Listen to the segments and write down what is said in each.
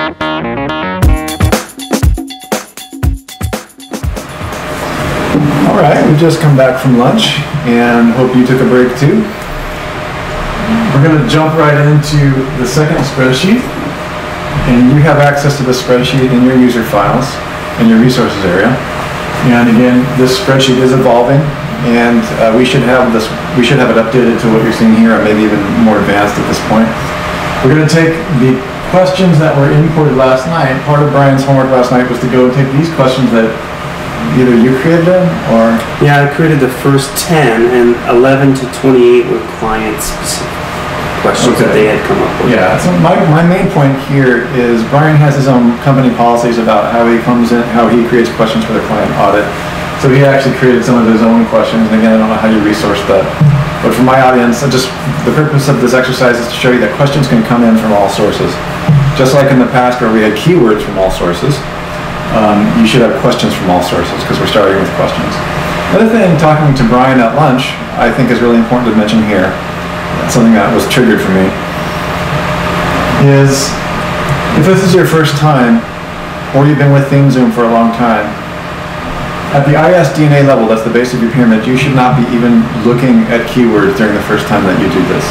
All right, we've just come back from lunch and hope you took a break too. We're going to jump right into the second spreadsheet, and you have access to the spreadsheet in your user files in your resources area. And again, this spreadsheet is evolving, and we should have it updated to what you're seeing here, or maybe even more advanced at this point. We're going to take the questions that were imported last night. Part of Brian's homework last night was to go and take these questions that either you created them or... Yeah, I created the first 10, and 11 to 28 were client-specific questions that they had come up with. Yeah, so my main point here is Brian has his own company policies about how he comes in, how he creates questions for the client audit. So he actually created some of his own questions, and again, I don't know how you resource that. But for my audience, the purpose of this exercise is to show you that questions can come in from all sources. Just like in the past where we had keywords from all sources, you should have questions from all sources because we're starting with questions. Another thing, talking to Brian at lunch, I think is really important to mention here, something that was triggered for me, is if this is your first time or you've been with ThemeZoom for a long time, at the ISDNA level, that's the base of your pyramid, you should not be even looking at keywords during the first time that you do this.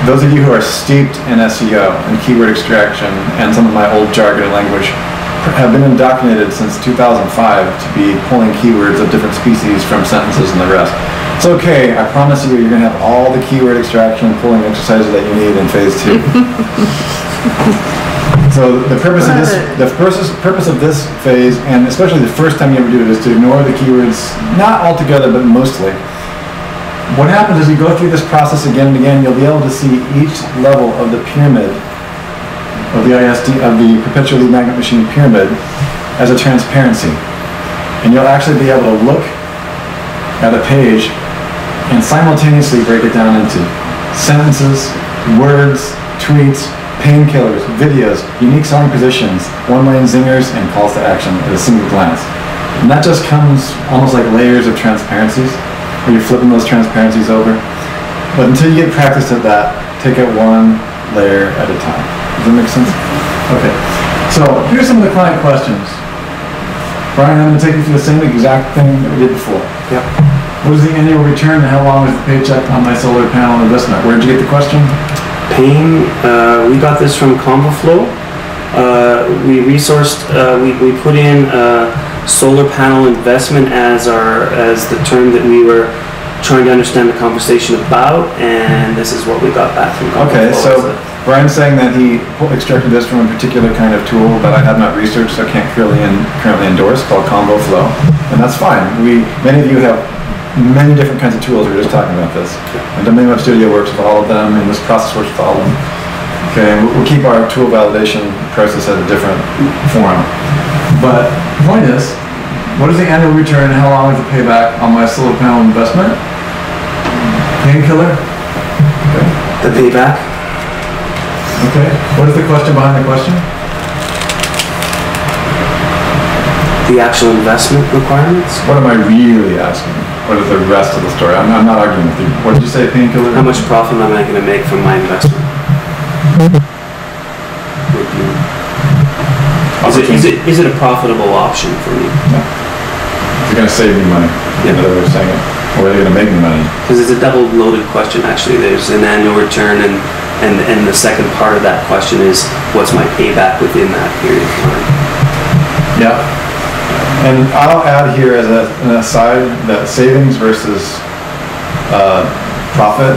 Those of you who are steeped in SEO and keyword extraction and some of my old jargon and language have been indoctrinated since 2005 to be pulling keywords of different species from sentences and the rest. It's okay, I promise you, you're going to have all the keyword extraction and pulling exercises that you need in phase 2. So the purpose of this phase, and especially the first time you ever do it, is to ignore the keywords, not altogether, but mostly. What happens is you go through this process again and again, you'll be able to see each level of the pyramid of the perpetual lead magnet machine pyramid as a transparency. And you'll actually be able to look at a page and simultaneously break it down into sentences, words, tweets, painkillers, videos, unique selling positions, one-line zingers, and calls to action at a single glance. And that just comes almost like layers of transparencies, where you're flipping those transparencies over. But until you get practice at that, take it one layer at a time. Does that make sense? Okay. So here's some of the client questions. Brian, I'm going to take you through the same exact thing that we did before. Yep. What is the annual return and how long is the paycheck on my solar panel investment? Where did you get the question? Paying, we got this from ConvoFlow. We resourced, we put in solar panel investment as the term that we were trying to understand the conversation about, and this is what we got back from ConvoFlow. Okay, so Brian's saying that he extracted this from a particular kind of tool that I have not researched, so I can't currently endorse, called ConvoFlow, and that's fine. Many of you have many different kinds of tools. We were just talking about this. And Domain Web Studio works with all of them, and this process works with all of them. Okay, and we'll keep our tool validation process at a different form. But the point is, what is the annual return and how long is the payback on my solar panel investment? Painkiller? Okay. The payback? Okay. What is the question behind the question? The actual investment requirements? What am I really asking? What is the rest of the story? I'm not arguing with you. What did you say, painkiller? How much profit am I going to make from my investment? Is it a profitable option for me? No. Is it going to save me money? Yeah. Another way of saying it. Or are they going to make me money? Because it's a double-loaded question, actually. There's an annual return, and the second part of that question is, what's my payback within that period of time? Yeah. And I'll add here as an aside that savings versus profit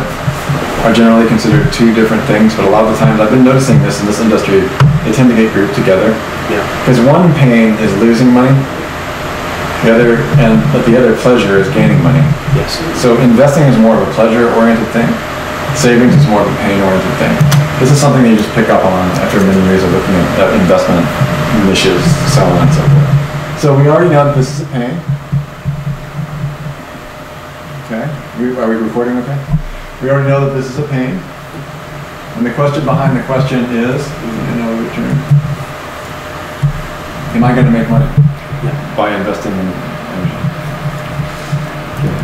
are generally considered two different things, but a lot of the times I've been noticing this in this industry, they tend to get grouped together. Yeah. Because one pain is losing money, but the other pleasure is gaining money. Yes. So investing is more of a pleasure-oriented thing. Savings is more of a pain-oriented thing. This is something that you just pick up on after many years of looking at investment niches, so on and so forth. So we already know that this is a pain. Okay. Are we recording okay? We already know that this is a pain. And the question behind the question is, return. Am I going to make money by investing in energy? Okay.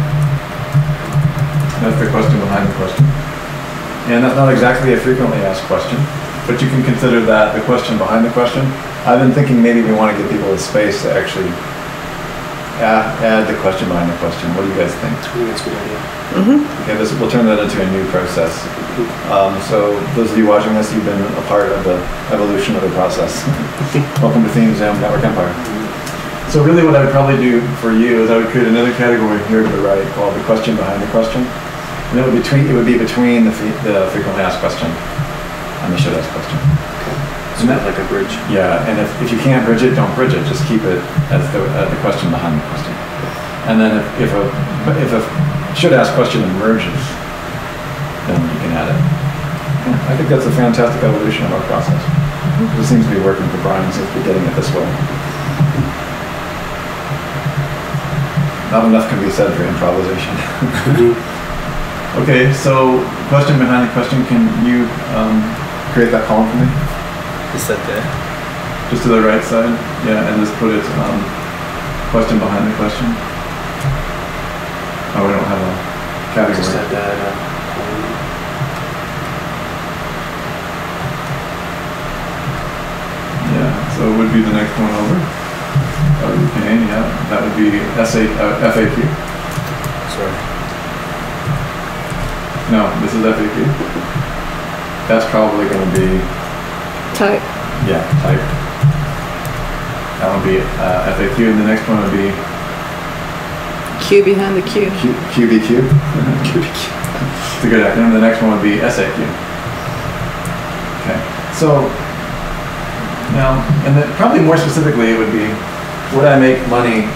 That's the question behind the question. And that's not exactly a frequently asked question. but you can consider that the question behind the question. I've been thinking maybe we want to give people the space to actually add the question behind the question. What do you guys think? I think that's a good idea. Okay, we'll turn that into a new process. So those of you watching this, you've been a part of the evolution of the process. Welcome to Theme Zoom Network Empire. So really what I would probably do for you is I would create another category here to the right called the question behind the question. And it would be between the frequently asked question and the should ask question. Okay. So that like a bridge. Yeah, and if you can't bridge it, don't bridge it. Just keep it as the question behind the question. And then if a should ask question emerges, then you can add it. Yeah, I think that's a fantastic evolution of our process. It seems to be working for Brian. Seems to be getting it this way. Not enough can be said for improvisation. Okay, so question behind the question. Can you create that column for me? Is that there? Just to the right side, yeah, and just put it question behind the question. Oh, we don't have a category. Just had that. Yeah, so it would be the next one over. Okay, yeah, that would be FAQ. Sorry. No, this is FAQ. That's probably going to be Type. yeah, type. That would be FAQ, and the next one would be Q behind the Q. QBQ. It's a good acronym. The next one would be SAQ. Okay, so now, and then probably more specifically, it would be, would I make money?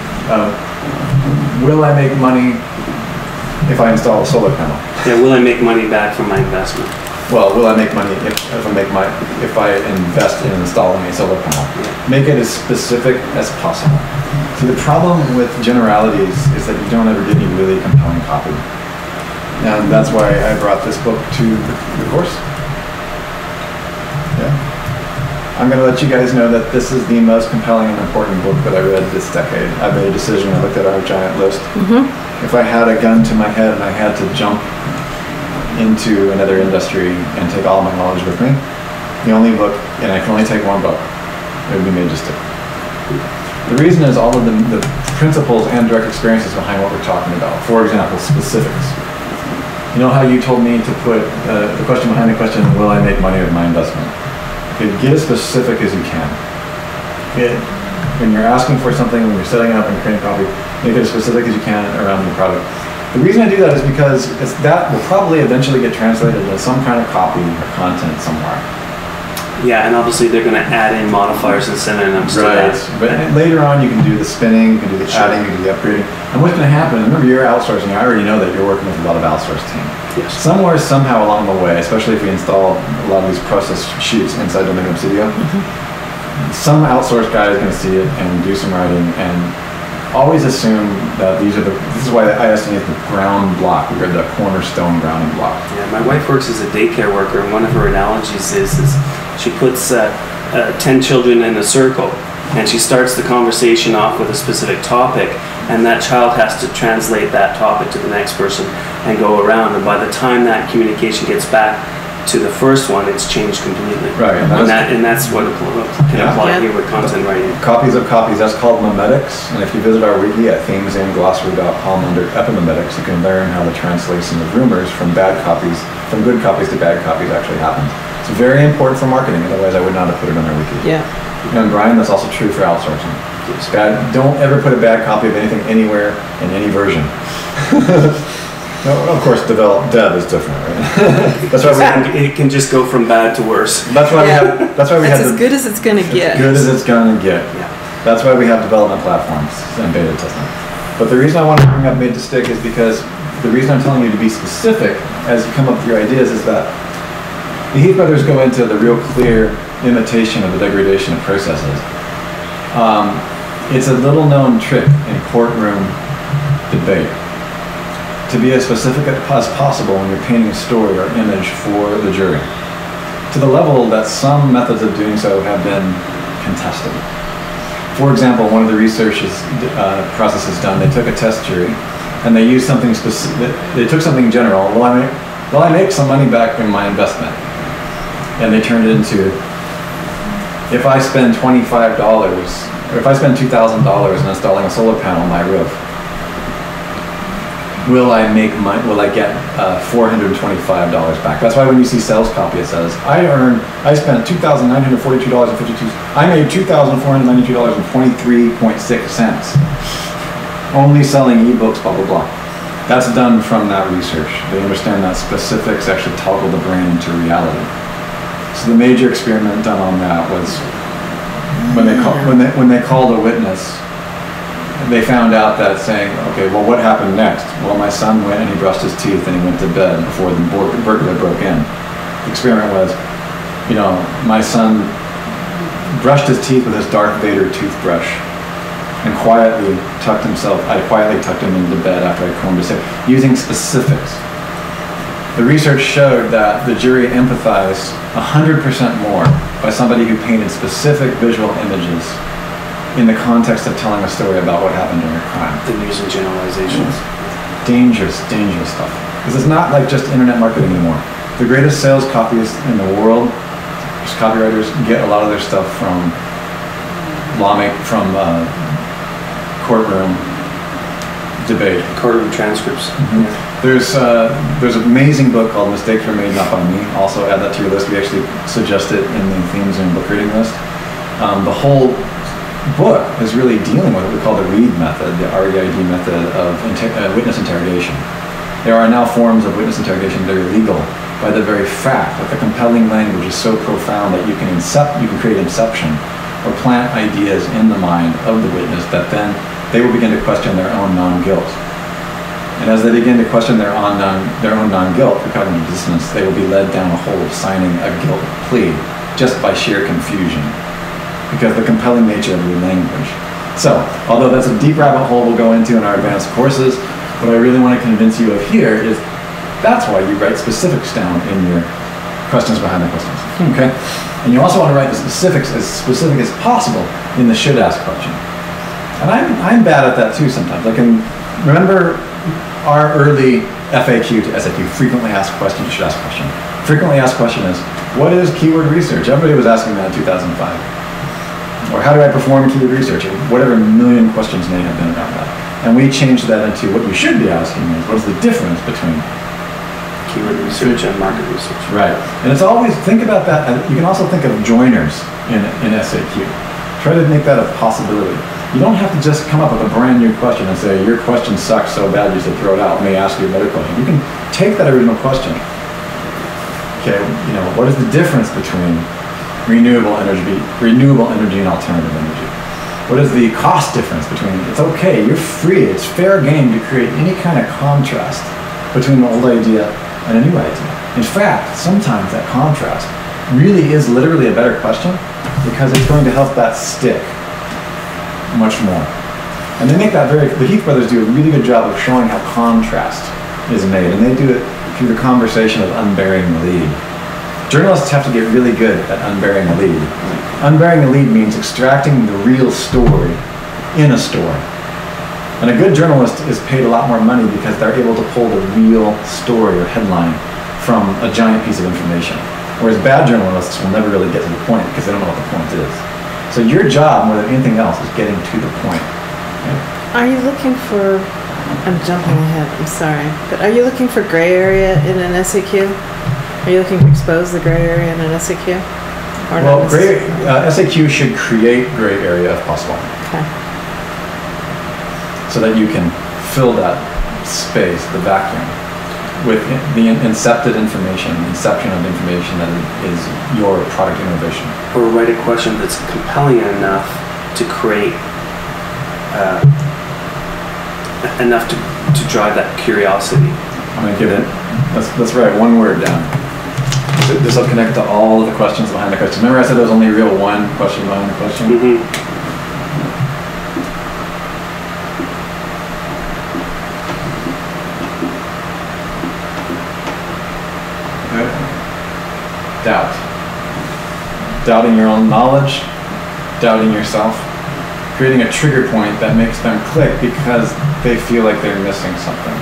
Will I make money if I install a solar panel? Yeah, will I make money back from my investment? Well, will I make money if I invest in installing a solar panel? Yeah. Make it as specific as possible. See, the problem with generalities is that you don't ever get any really compelling copy. And that's why I brought this book to the course. Yeah. I'm going to let you guys know that this is the most compelling and important book that I read this decade. I made a decision. I looked at our giant list. If I had a gun to my head and I had to jump into another industry and take all my knowledge with me, the only book, and I can only take one book, it would be Majestic. The reason is all of the principles and direct experiences behind what we're talking about. For example, specifics. You know how you told me to put the question behind the question, will I make money with my investment? Okay, get as specific as you can. Okay, when you're asking for something, when you're setting up and creating copy, make it as specific as you can around your product. The reason I do that is because that will probably eventually get translated into some kind of copy or content somewhere. Yeah, and obviously they're going to add in modifiers and synonyms to that. But later on you can do the spinning, you can do the adding, you can do the upgrading. And what's going to happen, remember you're outsourcing, I already know that you're working with a lot of outsourced team. Yes. Somewhere, somehow along the way, especially if we install a lot of these process sheets inside Dominion Studio, some outsourced guy is going to see it and do some writing and always assume that this is why the ISD is the ground block, we're the cornerstone grounding block. Yeah, my wife works as a daycare worker, and one of her analogies is she puts 10 children in a circle, and she starts the conversation off with a specific topic, and that child has to translate that topic to the next person and go around, and by the time that communication gets back to the first one, it's changed completely. Right, and that's what can apply here with content writing. Copies of copies, that's called memetics, and if you visit our wiki at themesandglossary.com under epimemetics, you can learn how the translation of rumors from good copies to bad copies actually happens. It's very important for marketing, otherwise I would not have put it on our wiki. Yeah. And Brian, that's also true for outsourcing. It's bad. Don't ever put a bad copy of anything anywhere in any version. No, of course, dev is different, right? That's why it can just go from bad to worse. That's why we have. That's why we have. It's as good as it's going to get. As good as it's going to get. Yeah. That's why we have development platforms and beta testing. But the reason I want to bring up Made to Stick is because the reason I'm telling you to be specific as you come up with your ideas is that the Heath brothers go into the real clear imitation of the degradation of processes. It's a little known trick in courtroom debate to be as specific as possible when you're painting a story or image for the jury, to the level that some methods of doing so have been contested. For example, one of the research processes done, they took a test jury and they used something specific. They took something general. Will I make some money back in my investment? and they turned it into, if I spend $25, or if I spend $2,000 in installing a solar panel on my roof, will I get $425 back? That's why when you see sales copy, it says, I spent $2,942.52. I made $2,492.23.6 only selling ebooks, blah, blah, blah. That's done from that research. They understand that specifics actually toggle the brain into reality. So the major experiment done on that was when they called a witness, they found out that saying, okay, well, what happened next? Well, my son went and he brushed his teeth and he went to bed before the burglar broke in. The experiment was, my son brushed his teeth with his Darth Vader toothbrush and I quietly tucked him into bed after I combed his hair, using specifics. The research showed that the jury empathized 100% more by somebody who painted specific visual images in the context of telling a story about what happened during a crime. Than using generalizations. Dangerous, dangerous stuff. This is not like just internet marketing anymore. The greatest sales copyists in the world, copywriters, get a lot of their stuff from courtroom debate. Courtroom transcripts. Mm-hmm. There's an amazing book called Mistakes Were Made Not By Me. Also add that to your list. We actually suggest it in the themes and book reading list. The whole book is really dealing with what we call the REID method, the REID method of witness interrogation. There are now forms of witness interrogation that are illegal by the very fact that the compelling language is so profound that you can create inception or plant ideas in the mind of the witness that then they will begin to question their own non-guilt. And as they begin to question their own non-guilt for cognitive dissonance, they will be led down a hole of signing a guilt plea just by sheer confusion, because of the compelling nature of your language. So, although that's a deep rabbit hole we'll go into in our advanced courses, what I really want to convince you of here is that's why you write specifics down in your questions behind the questions. Okay? And you also want to write the specifics as specific as possible in the should ask question. And I'm bad at that too sometimes. I can remember our early FAQ to SAQ, frequently asked question, should ask question. Frequently asked question is, what is keyword research? Everybody was asking that in 2005. Or how do I perform keyword research? Or whatever million questions may have been around that. And we changed that into what you should be asking is, what is the difference between keyword research and market research? Right. And it's always, think about that. And you can also think of joiners in SAQ. Try to make that a possibility. You don't have to just come up with a brand new question and say, your question sucks so bad you should throw it out. Let me ask you another question. You can take that original question. Okay, what is the difference between renewable energy and alternative energy? What is the cost difference between, it's okay, you're free, it's fair game to create any kind of contrast between an old idea and a new idea. In fact, sometimes that contrast really is literally a better question because it's going to help that stick much more. And they make that the Heath brothers do a really good job of showing how contrast is made, and they do it through the conversation of unburying the lead. Journalists have to get really good at unburying the lead. Unburying the lead means extracting the real story in a story. And a good journalist is paid a lot more money because they're able to pull the real story or headline from a giant piece of information. Whereas bad journalists will never really get to the point because they don't know what the point is. So your job, more than anything else, is getting to the point. Okay? Are you looking for, I'm jumping ahead, I'm sorry, but are you looking for gray area in an SAQ? Are you looking to expose the gray area in an SAQ? Well, SAQ should create gray area if possible. Okay. So that you can fill that space, the vacuum, with the incepted information, the inception of information that is your product innovation. Or write a question that's compelling enough to create enough to drive that curiosity. I'm going to give it, let's write one word down. This will connect to all of the questions behind the question. Remember I said there was only real one question behind the question? Mm-hmm. Okay. Doubt. Doubting your own knowledge, doubting yourself, creating a trigger point that makes them click because they feel like they're missing something.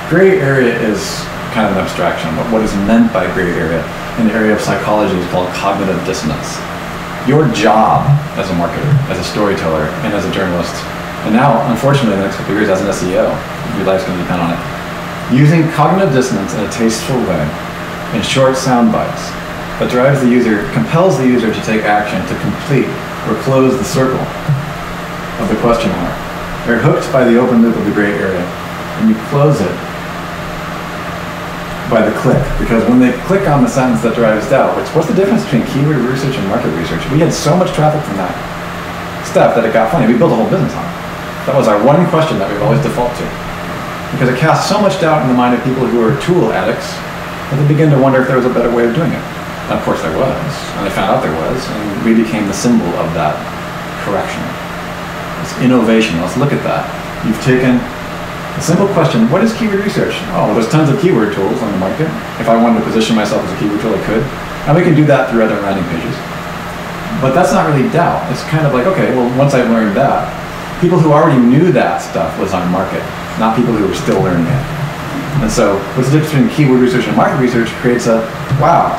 Gray area is kind of an abstraction, but what is meant by gray area? in the area of psychology is called cognitive dissonance. Your job as a marketer, as a storyteller, and as a journalist, and now, unfortunately, in the next couple of years as an SEO, your life's going to depend on it, using cognitive dissonance in a tasteful way, in short sound bites, that drives the user, compels the user to take action to complete or close the circle of the question mark. They're hooked by the open loop of the gray area, and you close it by the click, because when they click on the sentence that drives doubt, what's the difference between keyword research and market research? We had so much traffic from that stuff that it got funny. We built a whole business on it. That was our one question that we've always default to, because it casts so much doubt in the mind of people who are tool addicts that they begin to wonder if there was a better way of doing it. And of course there was, and they found out there was, and we became the symbol of that correction. It's innovation. Let's look at that. You've taken a simple question, what is keyword research? Oh, well, there's tons of keyword tools on the market. If I wanted to position myself as a keyword tool, I could. And we can do that through other landing pages. But that's not really doubt. It's kind of like, okay, well, once I've learned that, people who already knew that stuff was on market, not people who were still learning it. And so what's the difference between keyword research and market research creates a, wow,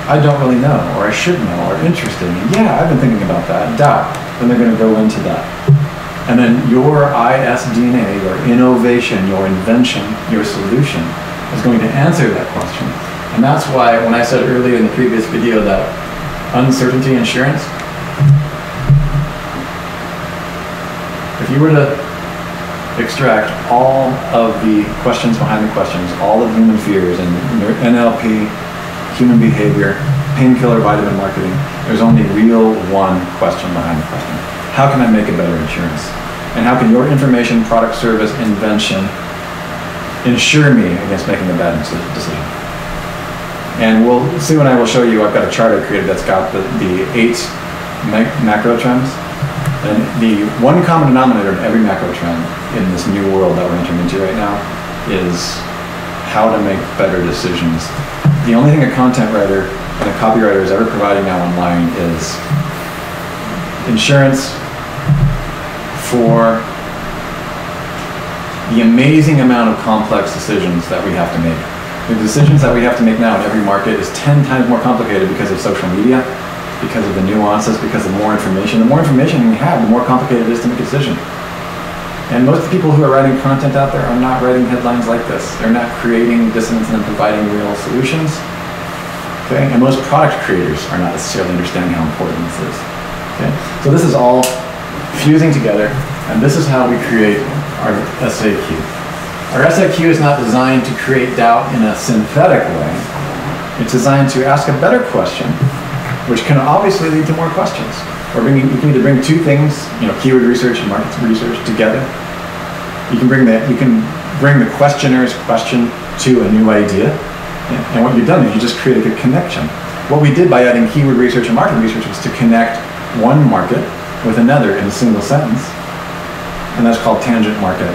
I don't really know, or I should know, or interesting. Yeah, I've been thinking about that. Doubt. Then they're going to go into that. And then your ISDNA, your innovation, your invention, your solution is going to answer that question. And that's why when I said earlier in the previous video that uncertainty insurance, if you were to extract all of the questions behind the questions, all of human fears and NLP, human behavior, painkiller vitamin marketing, there's only real one question behind the question. How can I make a better insurance? And how can your information, product, service, invention insure me against making a bad decision? And we'll, Sue and I will show you, I've got a chart I created that's got the 8 macro trends. And the one common denominator in every macro trend in this new world that we're entering into right now is how to make better decisions. The only thing a content writer and a copywriter is ever providing now online is insurance for the amazing amount of complex decisions that we have to make. The decisions that we have to make now in every market is 10 times more complicated because of social media, because of the nuances, because of more information. The more information we have, the more complicated it is to make a decision. And most of the people who are writing content out there are not writing headlines like this. They're not creating dissonance and providing real solutions. Okay? And most product creators are not necessarily understanding how important this is. Okay? So this is all fusing together, and this is how we create our SAQ. Our SAQ is not designed to create doubt in a synthetic way. It's designed to ask a better question, which can obviously lead to more questions. You can either bring two things, keyword research and market research together. You can bring the questioner's question to a new idea. And what you've done is you just created a connection. What we did by adding keyword research and market research was to connect one market with another in a single sentence. And that's called tangent market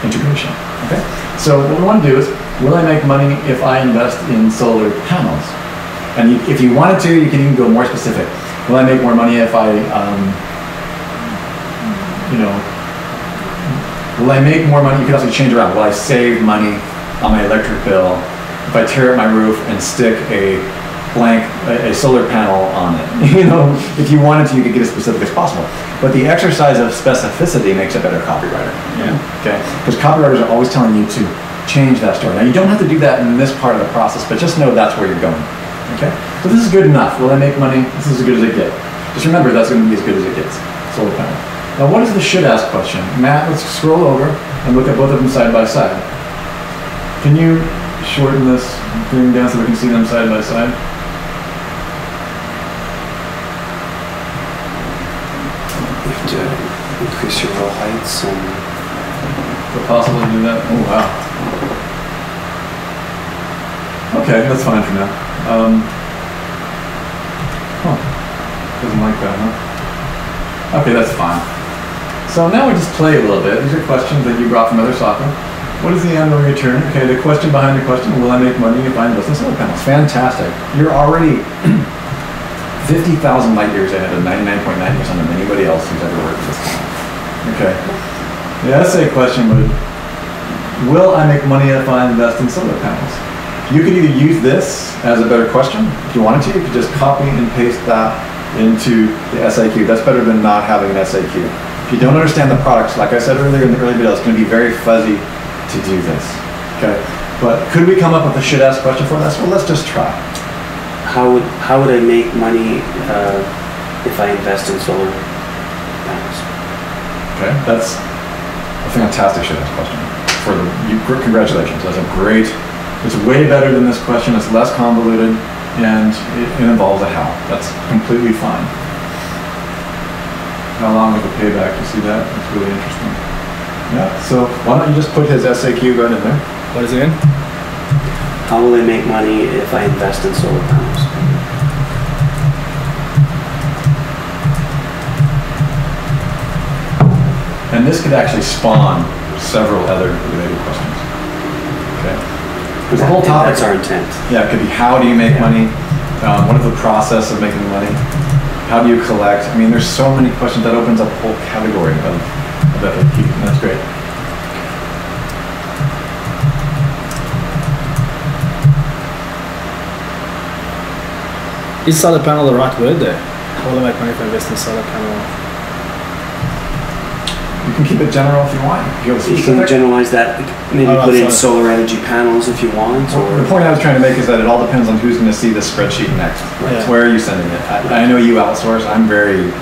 integration. Okay? So what we want to do is, will I make money if I invest in solar panels? And if you wanted to, you can even go more specific. Will I make more money if I, will I make more money? You could also change around. Will I save money on my electric bill if I tear up my roof and stick a solar panel on it? If you wanted to, you could get as specific as possible. But the exercise of specificity makes a better copywriter. Yeah. Okay? Because copywriters are always telling you to change that story. Now, you don't have to do that in this part of the process, but just know that's where you're going. Okay? So this is good enough. Will I make money? This is as good as it gets. Just remember, that's going to be as good as it gets. Solar panel. Now, what is the should ask question? Matt, let's scroll over and look at both of them side by side. Can you shorten this thing down so we can see them side by side? You have to increase your row heights and... Is it possible to do that? Oh, wow. Okay, that's fine for now. Doesn't like that, huh? Okay, that's fine. So now we just play a little bit. These are questions that you brought from other software. What is the annual return? Okay, the question behind the question, will I make money if I invest in solar panels? Fantastic. You're already 50,000 light years ahead of 99.9% of anybody else who's ever worked with this. Okay. The essay question would, will I make money if I invest in solar panels? You could either use this as a better question if you wanted to. You could just copy and paste that into the SAQ. That's better than not having an SAQ. If you don't understand the products, like I said earlier in the early video, it's going to be very fuzzy to do this. Okay, but could we come up with a should-ask question for this? Well, let's just try. How would I make money if I invest in solar panels? Okay, that's a fantastic should-ask question. Congratulations, that's a great. It's way better than this question. It's less convoluted, and it involves a how. That's completely fine. How long is the payback? You see that? That's really interesting. Yeah. So why don't you just put his SAQ right in there? What is it again? How will I make money if I invest in solar panels? And this could actually spawn several other related questions. Okay. Because the whole topic. That's our intent. Yeah, it could be how do you make money? What is the process of making money? How do you collect? I mean, there's so many questions that opens up a whole category of FAQ, and that's great. Is solar panel the right word there? How will I make money if I invest in solar panel? You can keep it general if you want. You can generalize that. Maybe put in solar energy panels if you want. Or the point I was trying to make is that it all depends on who's going to see this spreadsheet next. Right. Where are you sending it? I know you outsource. I'm very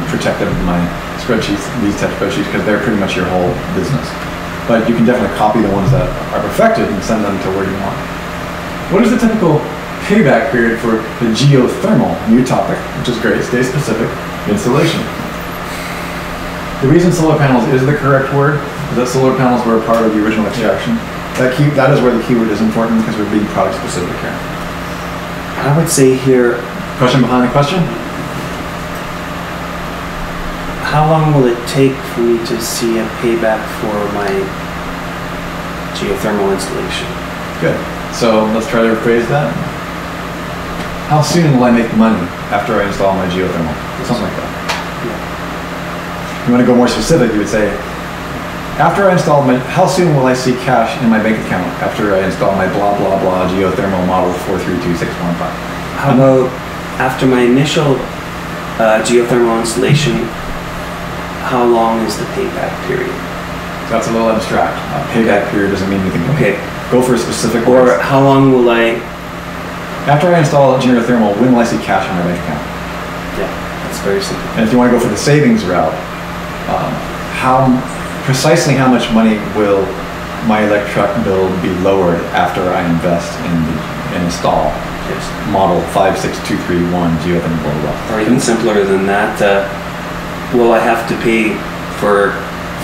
protective of my spreadsheets, these type of spreadsheets, because they're pretty much your whole business. But you can definitely copy the ones that are perfected and send them to where you want. What is the typical payback period for the geothermal, new topic, which is great, stay specific, installation? The reason solar panels is the correct word is that solar panels were a part of the original extraction. That is where the keyword is important because we're being product specific here. I would say here... Question behind the question? How long will it take for me to see a payback for my geothermal installation? Good. So let's try to rephrase that. How soon will I make money after I install my geothermal? Something like that. If you want to go more specific, you would say, after I install how soon will I see cash in my bank account after I install my blah, blah, blah geothermal model 432615? How about after my initial geothermal installation, how long is the payback period? So that's a little abstract. Payback period doesn't mean anything. Okay. Go for a specific Or word. how long will I... After I install geothermal, when will I see cash in my bank account? Yeah, that's very simple. And if you want to go for the savings route, precisely how much money will my electric bill be lowered after I invest and install model 56231 geothermal blah, blah, blah. Or even simpler than that, will I have to pay for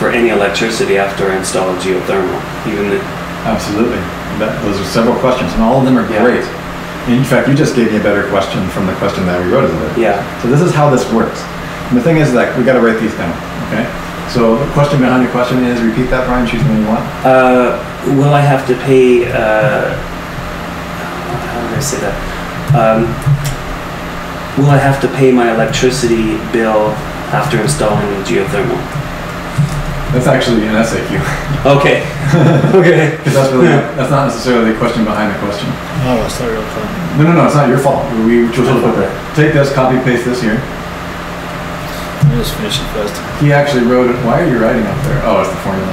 any electricity after I install geothermal? Absolutely. Those are several questions, and all of them are great. In fact, you just gave me a better question from the question that we wrote as it. Yeah. So this is how this works. And the thing is that we got to write these down. Okay. So the question behind your question is, repeat that, Brian. Choose one you want. Will I have to pay? How did I say that? Will I have to pay my electricity bill after installing geothermal? That's actually an SAQ. Okay. Okay. Because that's not necessarily the question behind the question. Oh, it's not your fault. No, it's not your fault. We chose to put that. Take this, copy, paste this here. Let me just finish it first. He actually wrote it. Why are you writing up there? Oh, it's the formula.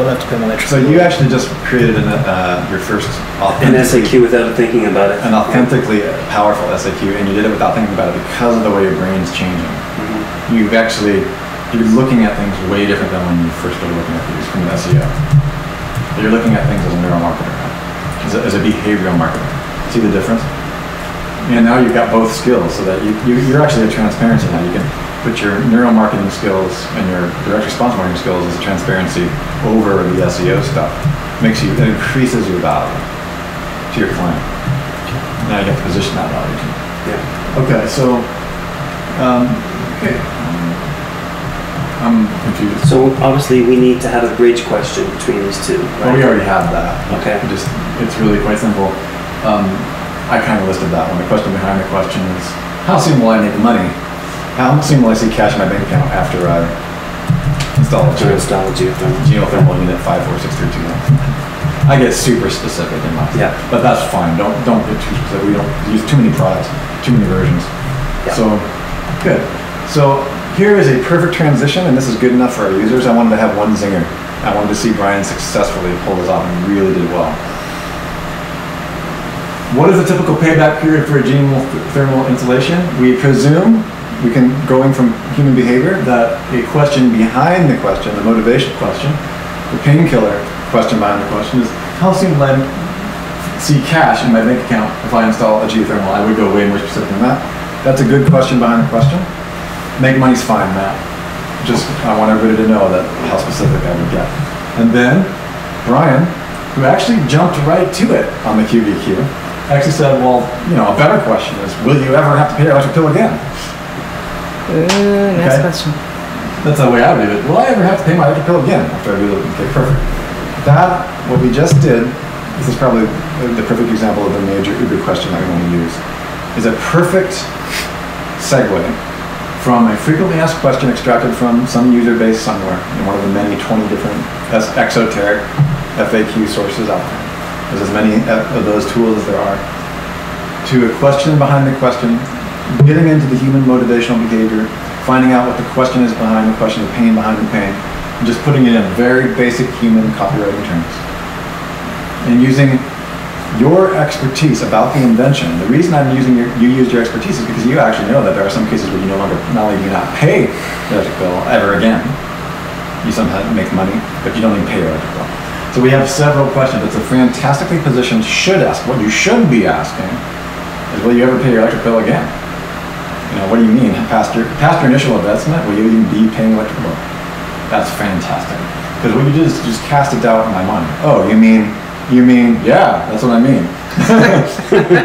We'll have to pay my electricity. So you actually just created your first an SAQ without thinking about it. An authentically powerful SAQ, and you did it without thinking about it because of the way your brain's changing. Mm-hmm. You're looking at things way different than when you first started looking at these from an SEO. You're looking at things as a neuromarketer, as a behavioral marketer. See the difference? And now you've got both skills, so that you're actually a transparency now. You can put your neuromarketing skills and your direct response marketing skills as a transparency over the SEO stuff. It increases your value to your client. Now you have to position that value. Yeah. Okay, so I'm confused. So obviously we need to have a bridge question between these two, right? Well, we already have that. Okay. It's really quite simple. I kind of listed that one. The question behind the question is, how soon will I make money? How soon will I see cash in my bank account after I install a geothermal unit 546321? I get super specific in mine. Yeah. But that's fine. Don't get too specific. We don't use too many products, too many versions. Yeah. So, good. So here is a perfect transition, and this is good enough for our users. I wanted to have one zinger. I wanted to see Brian successfully pull this off and really did well. What is the typical payback period for a geothermal installation? We presume, we can, going from human behavior, that a question behind the question, the motivation question, the painkiller question behind the question is, how soon will I see cash in my bank account if I install a geothermal? I would go way more specific than that. That's a good question behind the question. Make money's fine, Matt. Just, I want everybody to know that how specific I would get. And then, Brian, who actually jumped right to it on the QBQ, actually said, well, you know, a better question is, will you ever have to pay your electric bill again? Ooh, nice question. That's the way I would do it. Will I ever have to pay my electric bill again after I do it? Okay, perfect. That, what we just did, this is probably the perfect example of the major Uber question that we want to use, is a perfect segue from a frequently asked question extracted from some user base somewhere in one of the many 20 different exoteric FAQ sources out there. There's as many of those tools as there are. To a question behind the question, getting into the human motivational behavior, finding out what the question is behind the question, the pain behind the pain, and just putting it in very basic human copywriting terms. And using your expertise about the invention. The reason I'm using you used your expertise is because you actually know that there are some cases where you no longer, not only do you not pay the electric bill ever again, you sometimes make money, but you don't even pay your electric bill. So we have several questions. It's a fantastically positioned should ask. What you should be asking is, will you ever pay your electric bill again? You know, what do you mean? Past your initial investment, will you even be paying electric bill? That's fantastic. Because what you did is just cast a doubt in my mind. Oh, you mean, yeah, that's what I mean.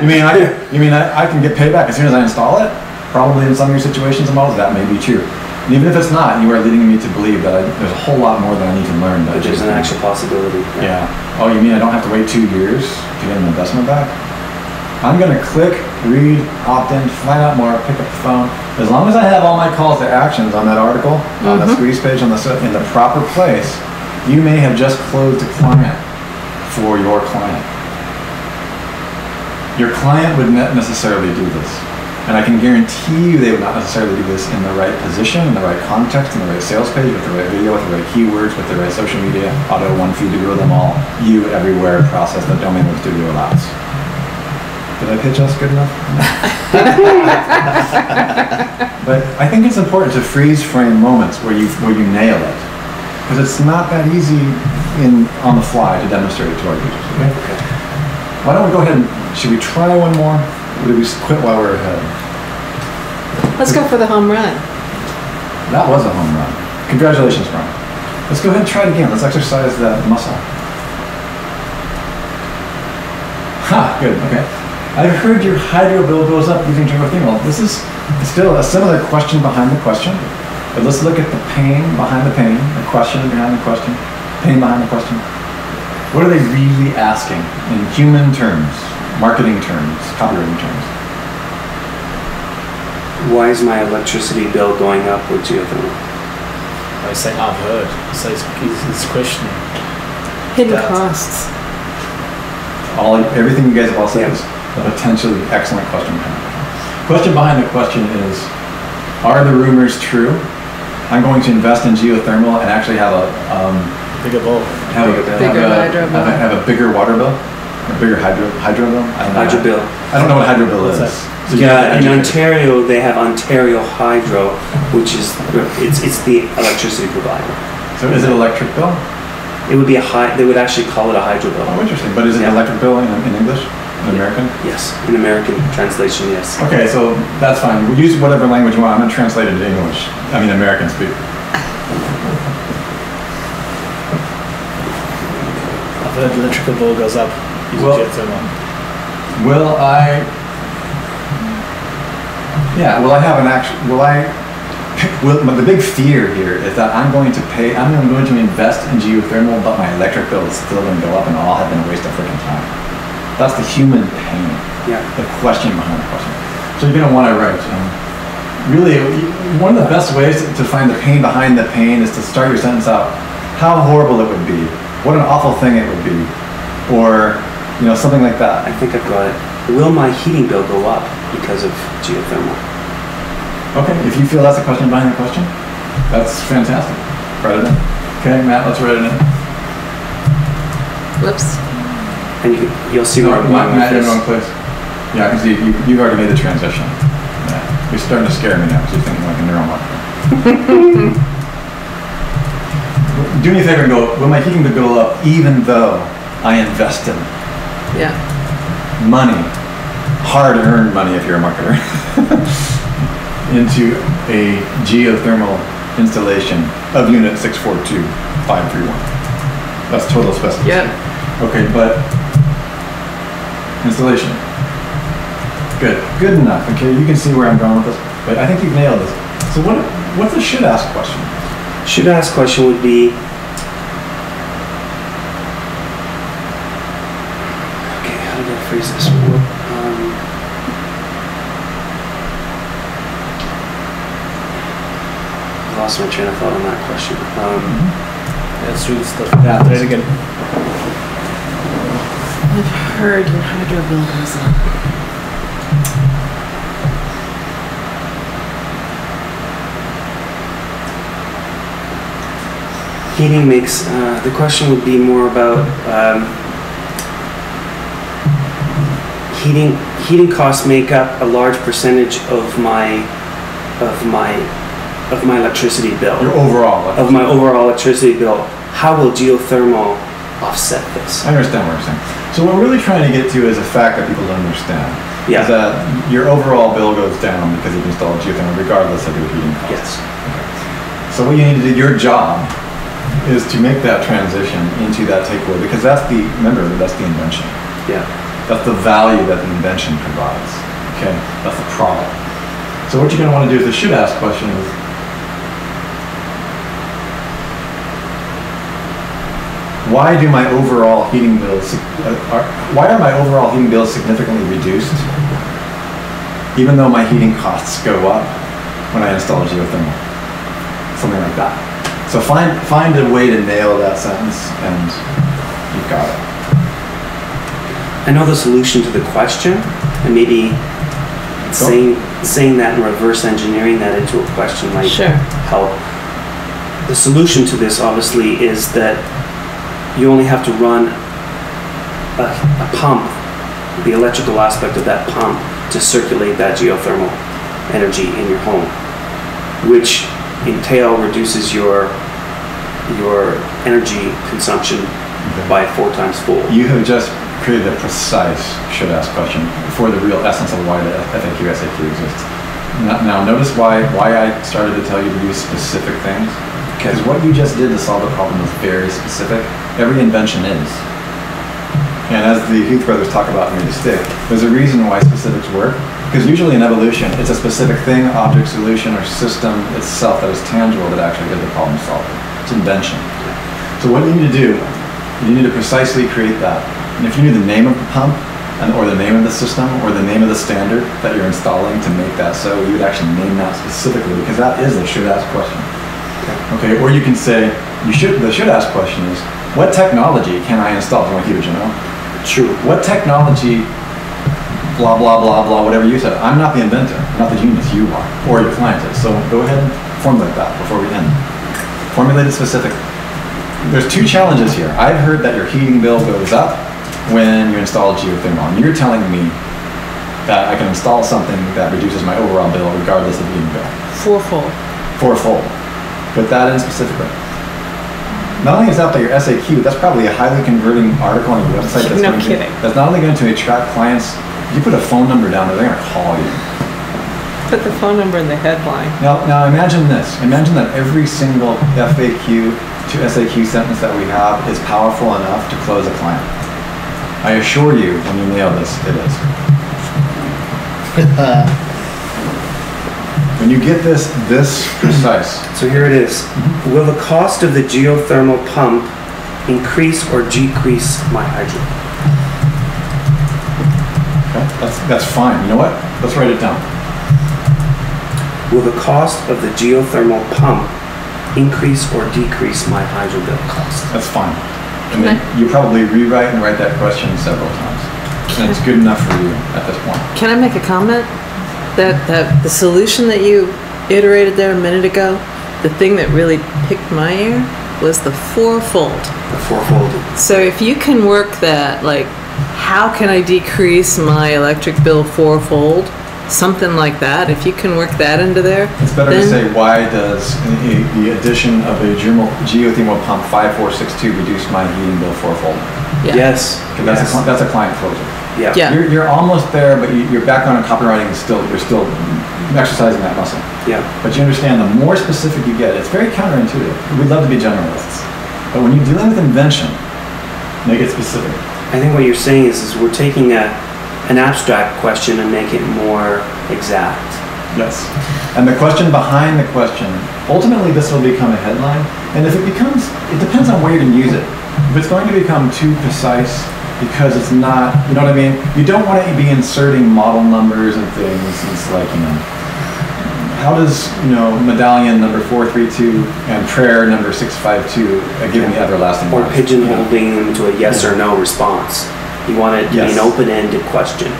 you mean I can get payback as soon as I install it? Probably in some of your situations and models, that may be true. And even if it's not, you are leading me to believe that there's a whole lot more that I need to learn. Which is an actual possibility. Yeah. Oh, you mean I don't have to wait 2 years to get an investment back? I'm going to click, read, opt in, find out more, pick up the phone. As long as I have all my calls to actions on that article, on that squeeze page, in the proper place, you may have just closed a client for your client. Your client would not necessarily do this. And I can guarantee you they would not necessarily do this in the right position, in the right context, in the right sales page, with the right video, with the right keywords, with the right social media, auto one feed to grow them all, you everywhere process that domain with studio allows. Did I pitch us good enough? But I think it's important to freeze frame moments where you nail it. Because it's not that easy on the fly to demonstrate it to our users. Okay? Why don't we go ahead and, should we try one more? Or did we quit while we're ahead? Let's go for the home run. That was a home run. Congratulations, Brian. Let's go ahead and try it again. Let's exercise that muscle. Ha, good, okay. I've heard your hydro bill goes up using geothermal. This is still a similar question behind the question, but let's look at the pain behind the pain, the question behind the question, pain behind the question. What are they really asking in human terms, marketing terms, copywriting terms? Why is my electricity bill going up with geothermal? I say I've heard. So it's questioning. Hidden costs. Everything you guys have all said is a potentially excellent question behind the question. Question behind the question is, are the rumors true? I'm going to invest in geothermal and actually have a bigger bill. Have a bigger water bill? A bigger hydro bill? Hydro bill. I don't know what hydro bill is. So yeah, in Ontario they have Ontario Hydro, which is it's the electricity provider. So is it electric bill? It would be they would actually call it a hydro bill. Oh, interesting. But is it electric bill in English? In American? Yes, in American translation, yes. Okay, so that's fine. We'll use whatever language you want. I'm going to translate it to English. I mean American speak. I've heard the electrical bill goes up using geothermal. But the big fear here is that I'm going to invest in geothermal, but my electric bill is still going to go up and all have been a waste of freaking time. That's the human pain. Yeah. The question behind the question. So you're going to want to write. Really, one of the best ways to find the pain behind the pain is to start your sentence out. How horrible it would be. What an awful thing it would be or something like that. I think I've got it. Will my heating bill go up because of geothermal? Okay, if you feel that's a question behind the question, that's fantastic. Write it in. Okay, Matt, let's write it in. Whoops. And you'll see where I'm going with Matt, you're in the this. wrong place. Yeah, I can see you've already made the transition. Yeah, you're starting to scare me now because you're thinking like a neuromarketer. Do me a favor and go, will my heating bill go up even though I invested Yeah. money, hard-earned money if you're a marketer, into a geothermal installation of unit 642531. That's total specificity. Yeah. Okay, but installation. Good enough. Okay, you can see where I'm going with this, but I think you've nailed this. So what's the should ask question? Should ask question would be, okay, how did I phrase this? I lost my train of thought on that question. Let's read stuff. Yeah. Try it again. I've heard your hydro bill goes up. Heating makes, the question would be more about heating costs make up a large percentage of my electricity bill. Your overall. Of my overall electricity bill. How will geothermal offset this? I understand what you're saying. So what we're really trying to get to is a fact that people don't understand. Yeah. Is that your overall bill goes down because you've installed geothermal regardless of your heating costs. Yes. So what you need to do, your job, is to make that transition into that takeaway, because that's the invention. Yeah. That's the value that the invention provides. Okay, that's the product. So what you're going to want to do is the should ask question is, why are my overall heating bills significantly reduced, even though my heating costs go up when I install geothermal? Something like that. So find a way to nail that sentence, and you've got it. I know the solution to the question, and maybe saying that and reverse engineering that into a question might help. The solution to this, obviously, is that you only have to run a pump, the electrical aspect of that pump, to circulate that geothermal energy in your home, which reduces your energy consumption by 4 times full. You have just created a precise should ask question for the real essence of why the FAQ SAQ exists. Now notice why I started to tell you to use specific things. Because what you just did to solve the problem was very specific. Every invention is. And as the Heath brothers talk about in Made to Stick, there's a reason why specifics work. Because usually in evolution, it's a specific thing, object, solution, or system itself that is tangible that actually is the problem solver. It's invention. So what you need to do, you need to precisely create that. And if you knew the name of the pump, or the name of the system, or the name of the standard that you're installing to make that so, you would actually name that specifically, because that is a should ask question. Okay, or you can say, the should ask question is, what technology can I install? It's more huge, True. What technology, blah, blah, blah, blah, whatever you said. I'm not the inventor, I'm not the genius, you are, or your client is. So go ahead and formulate that before we end. Formulate it specific. There's 2 challenges here. I've heard that your heating bill goes up when you install geothermal. And you're telling me that I can install something that reduces my overall bill regardless of the heating bill. 4-fold. 4-fold. Put that in specifically. Not only is that your SAQ, that's probably a highly converting article on your website. That's not only going to attract clients. You put a phone number down there, they're going to call you. Put the phone number in the headline. Now imagine this. Imagine that every single FAQ to SAQ sentence that we have is powerful enough to close a client. I assure you, when you nail this, it is. When you get this precise. So here it is. Will the cost of the geothermal pump increase or decrease my hydro? Okay, that's fine. You know what? Let's write it down. Will the cost of the geothermal pump increase or decrease my hydro bill cost? That's fine. And then you probably rewrite and write that question several times. And it's good enough for you at this point. Can I make a comment? That the solution that you iterated there a minute ago, the thing that really picked my ear was the fourfold. The fourfold. So if you can work that, like, how can I decrease my electric bill fourfold? Something like that. If you can work that into there, it's better to say, why does the addition of a geothermal pump 5462 reduce my heating bill fourfold? Yeah. Yes. That's a client closer. Yeah. You're almost there, but your background in copywriting is you're still exercising that muscle. Yeah. But you understand, the more specific you get, it's very counterintuitive. We'd love to be generalists, but when you're dealing with invention, make it specific. I think what you're saying is we're taking an abstract question and make it more exact. Yes. And the question behind the question, ultimately this will become a headline. And if it depends on where you can use it. If it's going to become too precise because it's not, you know what I mean? You don't want to be inserting model numbers and things. It's like, how does, medallion number 432 and prayer number 652 give me everlasting Or life? pigeonholing them to a yes or no response. You want it to be an open-ended question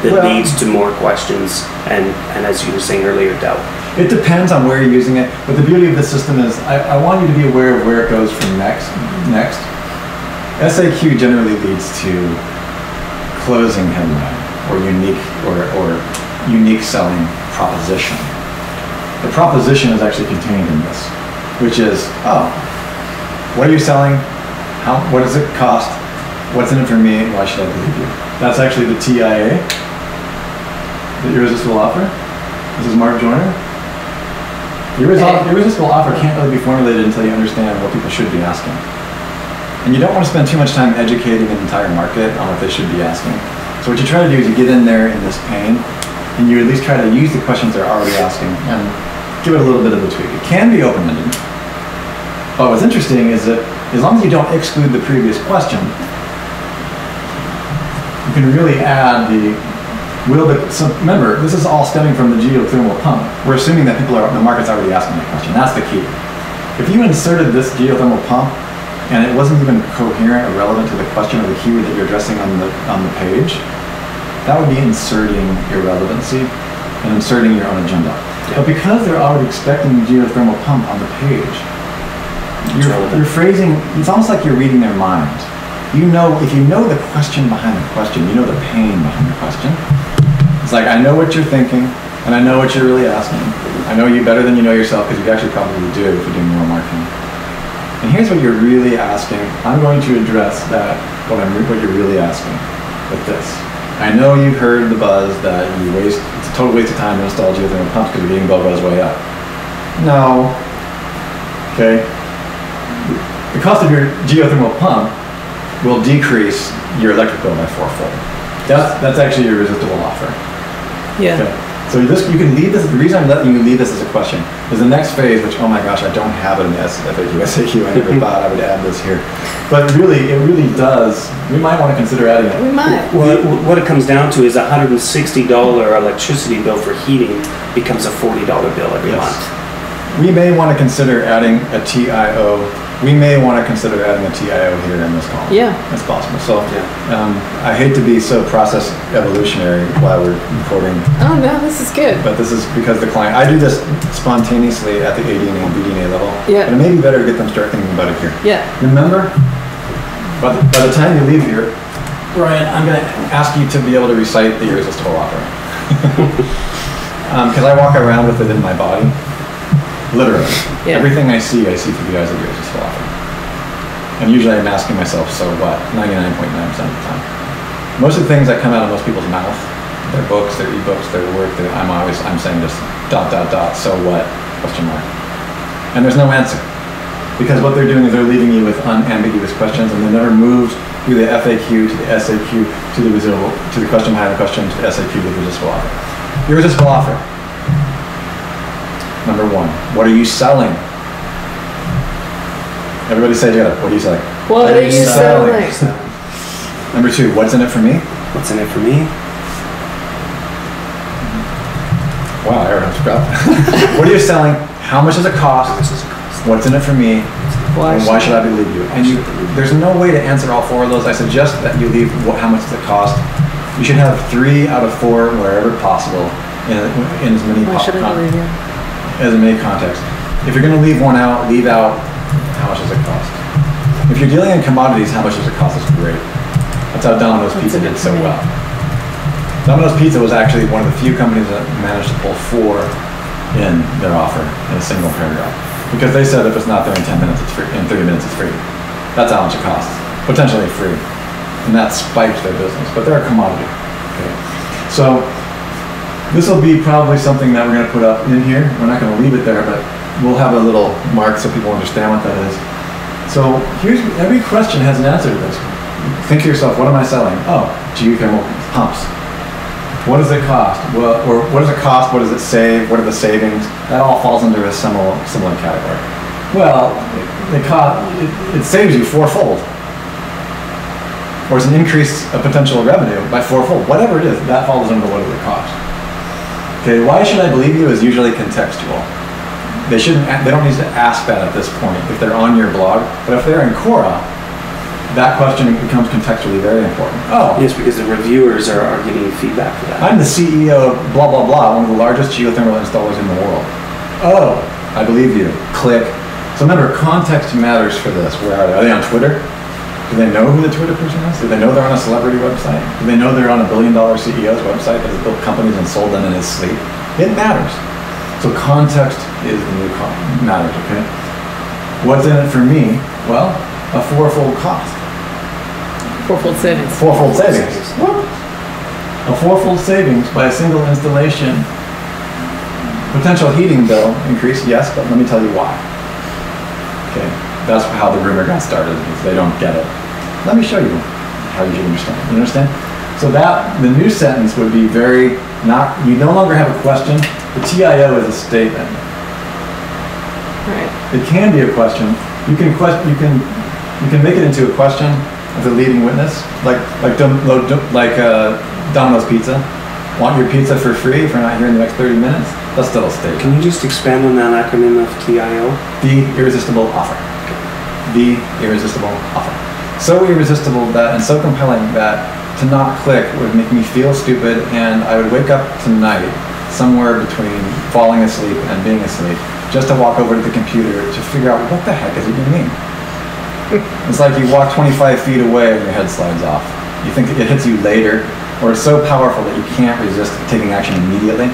that leads to more questions and as you were saying earlier, doubt. It depends on where you're using it, but the beauty of the system is I want you to be aware of where it goes from next. SAQ generally leads to closing headline or unique selling proposition. The proposition is actually contained in this, which is, what are you selling? What does it cost? What's in it for me? Why should I believe you? That's actually the TIA, the irresistible offer. This is Mark Joyner. The irresistible offer can't really be formulated until you understand what people should be asking. And you don't want to spend too much time educating an entire market on what they should be asking. So what you try to do is you get in there in this pane, and you at least try to use the questions they're already asking and give it a little bit of a tweak. It can be open-ended. But what's interesting is that as long as you don't exclude the previous question, you can really add so remember, this is all stemming from the geothermal pump. We're assuming that the market's already asking that question. That's the key. If you inserted this geothermal pump and it wasn't even coherent or relevant to the question or the keyword that you're addressing on the page, that would be inserting irrelevancy and inserting your own agenda. But because they're already expecting the geothermal pump on the page, you're phrasing, it's almost like you're reading their mind. If you know the question behind the question, you know the pain behind the question. It's like, I know what you're thinking, and I know what you're really asking. I know you better than you know yourself, because you actually probably do if you're doing more marketing. And here's what you're really asking. I'm going to address what you're really asking with this. I know you've heard the buzz that it's a total waste of time to install geothermal pumps because the heating bill goes way up. No. Okay. The cost of your geothermal pump will decrease your electric bill by fourfold. That's actually your irresistible offer. Yeah. Okay. So you can leave this. The reason I'm letting you leave this as a question is the next phase, which, oh my gosh, I don't have it in the FAQ, SAQ. I never thought I would add this here. But really, it really does. We might want to consider adding it. We might. What it comes down to is a $160 electricity bill for heating becomes a $40 bill every month. We may want to consider adding a TIO. We may want to consider adding a TIO here in this column. Yeah. That's possible. So I hate to be so process evolutionary while we're recording. Oh no, this is good. But this is because the client, I do this spontaneously at the ADNA and BDNA level. Yeah. But it may be better to get them start thinking about it here. Yeah. Remember, by the time you leave here, Brian, I'm going to ask you to be able to recite the irresistible offer. Because I walk around with it in my body. Literally. Yeah. Everything I see through the eyes of the irresistible offer. And usually I'm asking myself, so what? 99.9% of the time. Most of the things that come out of most people's mouth, their books, their ebooks, their work, I'm saying just ... so what? ? And there's no answer. Because what they're doing is they're leaving you with unambiguous questions, and they never moved through the FAQ to the SAQ to the question behind the question to the SAQ to the irresistible offer. Irresistible offer. Number one, what are you selling? Everybody say together, what are you selling? What are you selling? Number two, what's in it for me? What's in it for me? Wow, I already forgot. What are you selling? How much does it cost? What's in it for me? And why should I believe you? And there's no way to answer all 4 of those. I suggest that you leave how much does it cost. You should have 3 out of 4 wherever possible in as many as many contexts. If you're going to leave one out, leave out how much does it cost. If you're dealing in commodities, how much does it cost is great. That's how Domino's Pizza did so well. Domino's Pizza was actually one of the few companies that managed to pull 4 in their offer in a single paragraph. Because they said if it's not there in 10 minutes, it's free. In 30 minutes, it's free. That's how much it costs. Potentially free. And that spiked their business. But they're a commodity. Okay. So this will be probably something that we're going to put up in here. We're not going to leave it there, but we'll have a little mark so people understand what that is. So here's every question has an answer to this. Think to yourself, what am I selling? Oh, geothermal pumps. What does it cost? Well, or what does it cost? What does it save? What are the savings? That all falls under a similar category. Well, it saves you 4-fold. Or it's an increase of potential revenue by 4-fold. Whatever it is, that falls under what does it cost. Okay, why should I believe you is usually contextual. They don't need to ask that at this point if they're on your blog, but if they're in Quora, that question becomes contextually very important. Oh. Yes, because the reviewers are giving you feedback for that. I'm the CEO of blah, blah, blah, one of the largest geothermal installers in the world. Oh, I believe you. Click. So remember, context matters for this. Where are they? Are they on Twitter? Do they know who the Twitter person is? Do they know they're on a celebrity website? Do they know they're on a billion-dollar CEO's website that has built companies and sold them in his sleep? It matters. So context is the new matters, okay? What's in it for me? Well, a 4-fold cost. 4-fold savings. 4-fold savings. A 4-fold savings by a single installation. Potential heating bill increase, yes, but let me tell you why. Okay, that's how the rumor got started, because they don't get it. Let me show you how you should understand. You understand? So the new sentence would be you no longer have a question. The TIO is a statement. Right. It can be a question. You can make it into a question of the leading witness, like Domino's Pizza. Want your pizza for free if you're not here in the next 30 minutes? That's still a statement. Can you just expand on that acronym of TIO? The irresistible offer. The irresistible offer. So irresistible and so compelling that to not click would make me feel stupid, and I would wake up tonight somewhere between falling asleep and being asleep just to walk over to the computer to figure out what the heck is it going to mean. It's like you walk 25 feet away and your head slides off. You think it hits you later, or it's so powerful that you can't resist taking action immediately,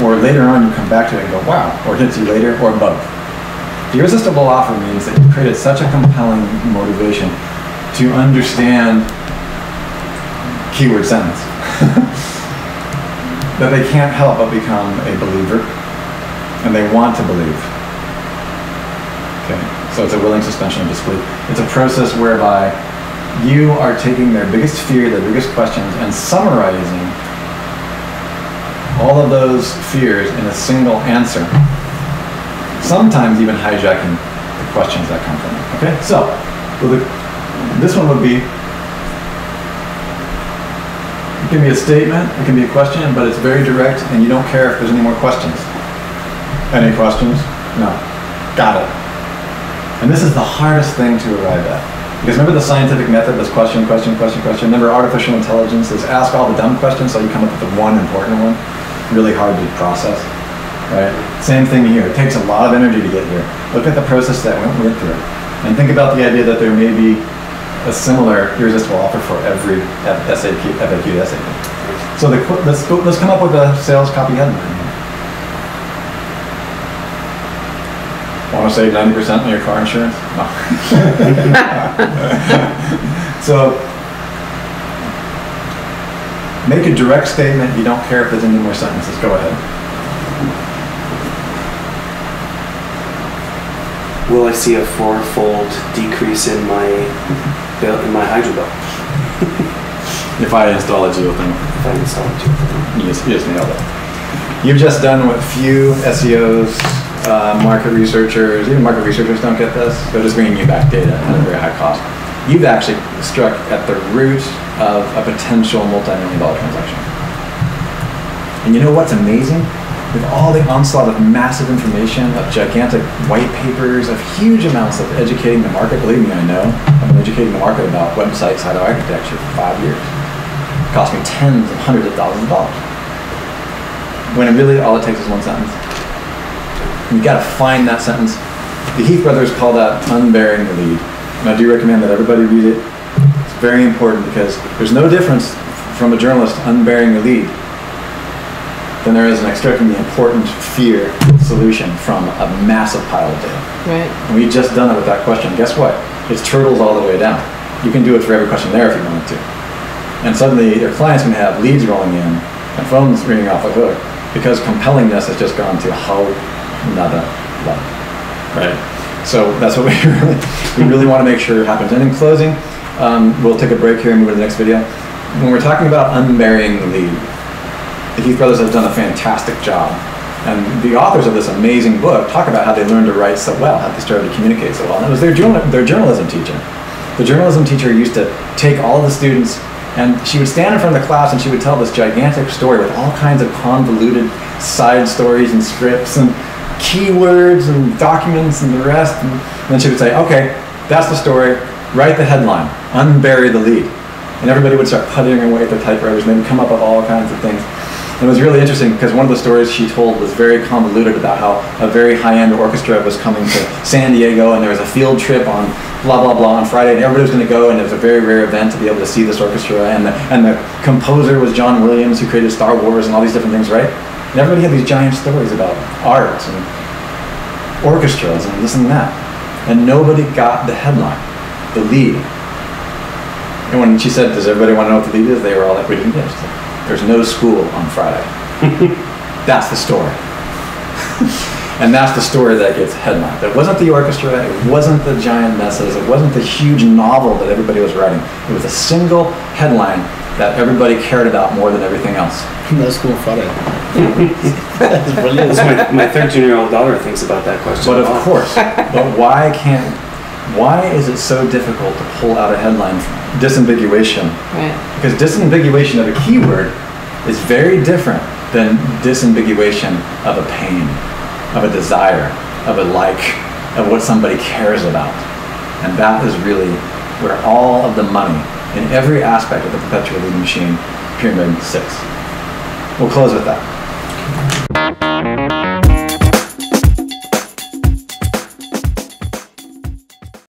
or later on you come back to it and go, wow, or it hits you later, or both. The irresistible offer means that you created such a compelling motivation to understand keyword sentence that they can't help but become a believer, and they want to believe. Okay, so it's a willing suspension of disbelief. It's a process whereby you are taking their biggest fear, their biggest questions, and summarizing all of those fears in a single answer, sometimes even hijacking the questions that come from it. Okay, so this one would be, it can be a statement, it can be a question, but it's very direct, and you don't care if there's any more questions. Any questions? No. Got it. And this is the hardest thing to arrive at. Because remember the scientific method, this question, question, question, question. Remember artificial intelligence is ask all the dumb questions so you come up with the one important one. Really hard to process, right? Same thing here. It takes a lot of energy to get here. Look at the process that we went through. And think about the idea that there may be a similar irresistible offer for every FAQ to SAP. So let's come up with a sales copy headline. Want to save 90% on your car insurance? No. So make a direct statement. You don't care if there's any more sentences. Go ahead. Will I see a 4-fold decrease in my hydro bill? If I install a geothermal. If I install a geothermal. You just nailed it. You've just done what few SEOs, market researchers, even market researchers don't get this. They're just bringing you back data at a very high cost. You've actually struck at the root of a potential multi-million-dollar transaction. And you know what's amazing? with all the onslaught of massive information, of gigantic white papers, of huge amounts of educating the market. Believe me, I know. I've been educating the market about website site architecture for 5 years. It cost me tens of hundreds of thousands of dollars. When really all it takes is one sentence. You got to find that sentence. The Heath brothers call that unburying the lead. And I do recommend that everybody read it. It's very important because there's no difference from a journalist unburying the lead than there is in extracting the important fear solution from a massive pile of data. Right. And we just done it with that question. Guess what? It's turtles all the way down. You can do it for every question there if you wanted to. And suddenly your client's going to have leads rolling in and phones ringing off the hook because compellingness has just gone to a whole nother level. Right? So that's what we really want to make sure happens. And in closing, we'll take a break here and move to the next video. When we're talking about unburying the lead, the Heath brothers have done a fantastic job. And the authors of this amazing book talk about how they learned to write so well, how they started to communicate so well. And it was their journalism teacher. The journalism teacher used to take all the students, and she would stand in front of the class and she would tell this gigantic story with all kinds of convoluted side stories and scripts and keywords and documents and the rest. And then she would say, okay, that's the story, write the headline, unbury the lead. And everybody would start puttering away at their typewriters and they would come up with all kinds of things. And it was really interesting because one of the stories she told was very convoluted about how a very high-end orchestra was coming to San Diego and there was a field trip on blah, blah, blah on Friday and everybody was going to go and it was a very rare event to be able to see this orchestra and the composer was John Williams who created Star Wars and all these different things, right? And everybody had these giant stories about art and orchestras and this and that. And nobody got the headline, the lead. And when she said, does everybody want to know what the lead is? They were all like, we didn't get it. There's no school on Friday. That's the story. And that's the story that gets headlined. It wasn't the orchestra, it wasn't the giant messes, it wasn't the huge novel that everybody was writing. It was a single headline that everybody cared about more than everything else. No school on Friday. That's brilliant. My 13-year-old daughter thinks about that question. But of course, but why is it so difficult to pull out a headline from disambiguation? Right. Because disambiguation of a keyword is very different than disambiguation of a pain, of a desire, of a like, of what somebody cares about. And that is really where all of the money in every aspect of the perpetual lead machine pyramid sits. We'll close with that.